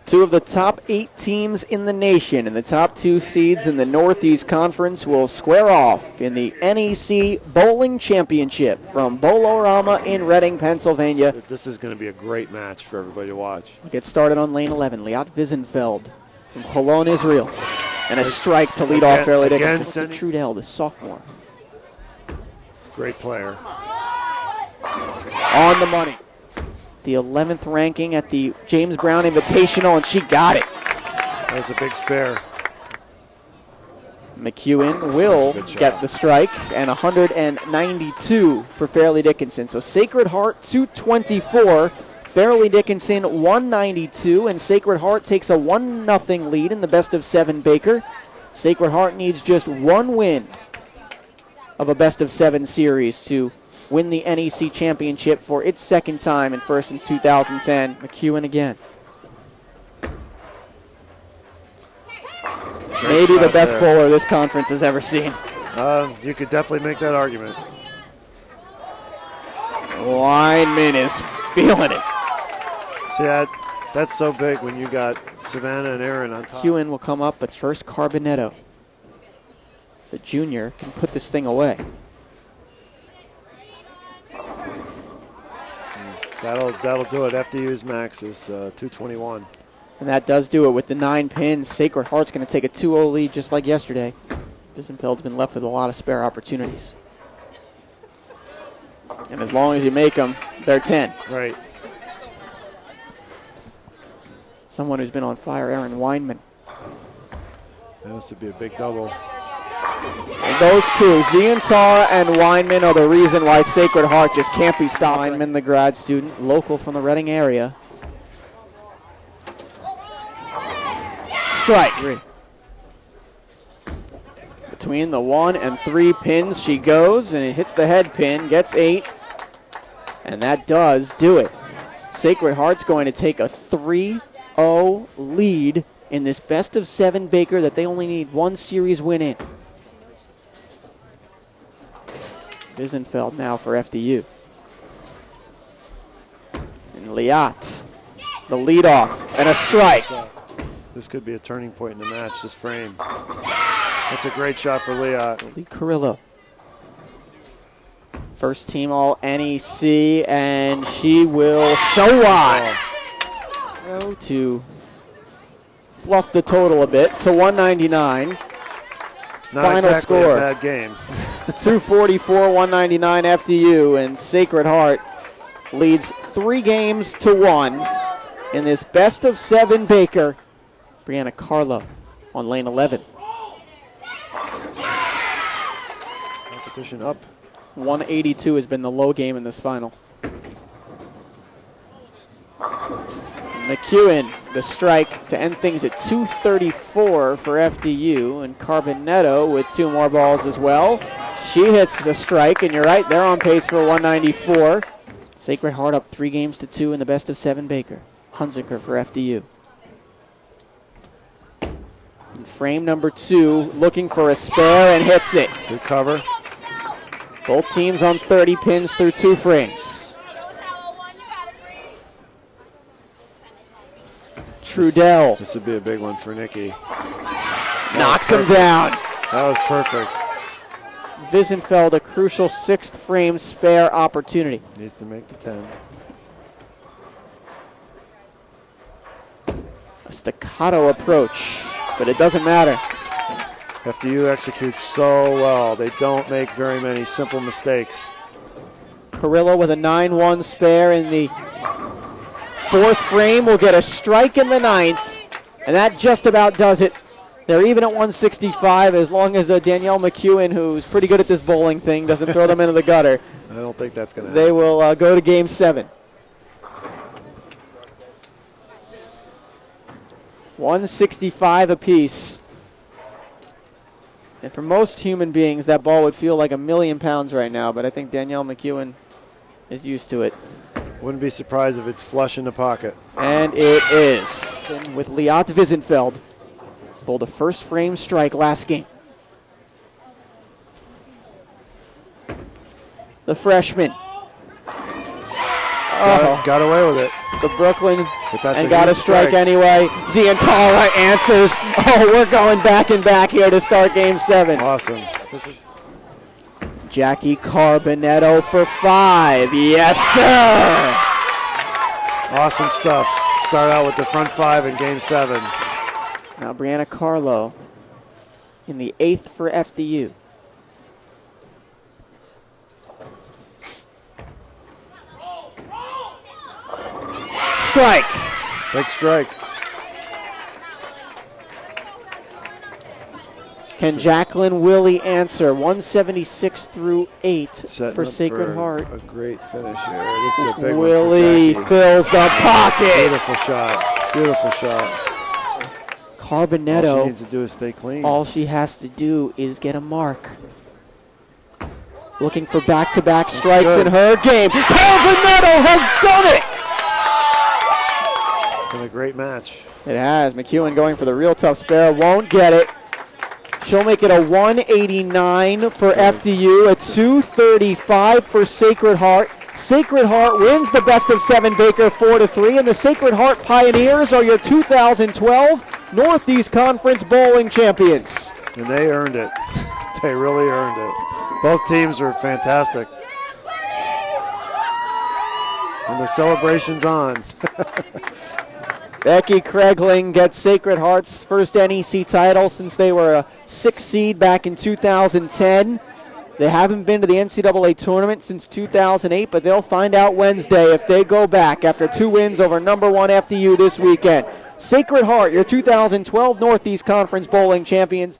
Two of the top 8 teams in the nation and the top 2 seeds in the Northeast Conference will square off in the NEC Bowling Championship from Bowl-O-Rama in Reading, Pennsylvania. This is going to be a great match for everybody to watch. We'll get started on lane 11. Liat Wiesenfeld from Cologne, Israel. And a strike to lead off Fairleigh Dickinson. Trudell, the sophomore. Great player. On the money. The 11th ranking at the James Brown Invitational, and she got it. That was a big spare. McEwen will get the strike, and 192 for Fairleigh Dickinson. So Sacred Heart 224, Fairleigh Dickinson 192, and Sacred Heart takes a 1-0 lead in the best-of-7 Baker. Sacred Heart needs just one win of a best-of-7 series to win the NEC championship for its second time and first since 2010. McEwen again. Maybe the best bowler this conference has ever seen. You could definitely make that argument. Weinman is feeling it. See, that's so big when you got Savannah and Aaron on top. McEwen will come up, but first Carbonetto. The junior can put this thing away. That'll do it. FDU's max is 221. And that does do it with the 9 pins. Sacred Heart's going to take a 2-0 lead just like yesterday. Wiesenfeld's been left with a lot of spare opportunities. And as long as you make them, they're 10. Right. Someone who's been on fire, Aaron Weinman. This would be a big double. And those two, Zientar and Weinman, are the reason why Sacred Heart just can't be stopped. Weinman, the grad student, local from the Reading area. Strike. Between the 1 and 3 pins she goes, and it hits the head pin, gets 8, and that does do it. Sacred Heart's going to take a 3-0 lead in this best-of-7 Baker that they only need one series win in. Wiesenfeld now for FDU. And Liat, the leadoff, and a strike. This could be a turning point in the match, this frame. That's a great shot for Liat. Lee Carrillo. First team all NEC, and she will show why. To fluff the total a bit to 199. Not Final exactly score. a bad game. 244-199 FDU, and Sacred Heart leads 3-1 in this best-of-7 Baker. Brianna Carlo on lane 11. Competition up. 182 has been the low game in this final. McEwen, the strike to end things at 234 for FDU, and Carbonetto with 2 more balls as well. She hits the strike, and you're right, they're on pace for 194. Sacred Heart up 3-2 in the best-of-7 Baker. Hunziker for FDU. And frame number 2, looking for a spare and hits it. Good cover. Both teams on 30 pins through 2 frames. Trudell. This would be a big one for Nikki. Knocks him down. That was perfect. Wiesenfeld, a crucial 6th frame spare opportunity. Needs to make the 10. A staccato approach, but it doesn't matter. FDU executes so well. They don't make very many simple mistakes. Carrillo with a 9-1 spare in the 4th frame will get a strike in the 9th, and that just about does it. They're even at 165 as long as Danielle McEwen, who's pretty good at this bowling thing, doesn't throw them into the gutter. I don't think that's going to They will go to game 7. 165 apiece. And for most human beings, that ball would feel like 1,000,000 pounds right now, but I think Danielle McEwen is used to it. Wouldn't be surprised if it's flush in the pocket. And it is. And with Liat Wiesenfeld, bowled a first frame strike last game. The freshman. Got away with it. The Brooklyn But that's and got a strike anyway. Zientara answers. Oh, we're going back and back here to start Game 7. Awesome. This is Jackie Carbonetto for 5. Yes, sir. awesome stuff. Start out with the front 5 in Game 7. Now Brianna Carlo in the 8th for FDU. Strike. Big strike. Can Jacqueline Willie answer? 176 through 8 Setting for up Sacred Heart. A great finish here. This is a big Willie one for Jackie. fills the pocket. Beautiful shot. Beautiful shot. Carbonetto, All she needs to do is stay clean. all she has to do is get a mark. Looking for back-to-back strikes good. in her game. Carbonetto has done it! It's been a great match. It has. McEwen going for the real tough spare. Won't get it. She'll make it a 189 for FDU, a 235 for Sacred Heart. Sacred Heart wins the best of 7 Baker 4-3, and the Sacred Heart Pioneers are your 2012 Northeast Conference Bowling Champions. And they earned it. They really earned it. Both teams are fantastic. And the celebration's on. Becky Craigling gets Sacred Heart's first NEC title since they were a 6 seed back in 2010. They haven't been to the NCAA tournament since 2008, but they'll find out Wednesday if they go back after 2 wins over number 1 FDU this weekend. Sacred Heart, your 2012 Northeast Conference Bowling Champions.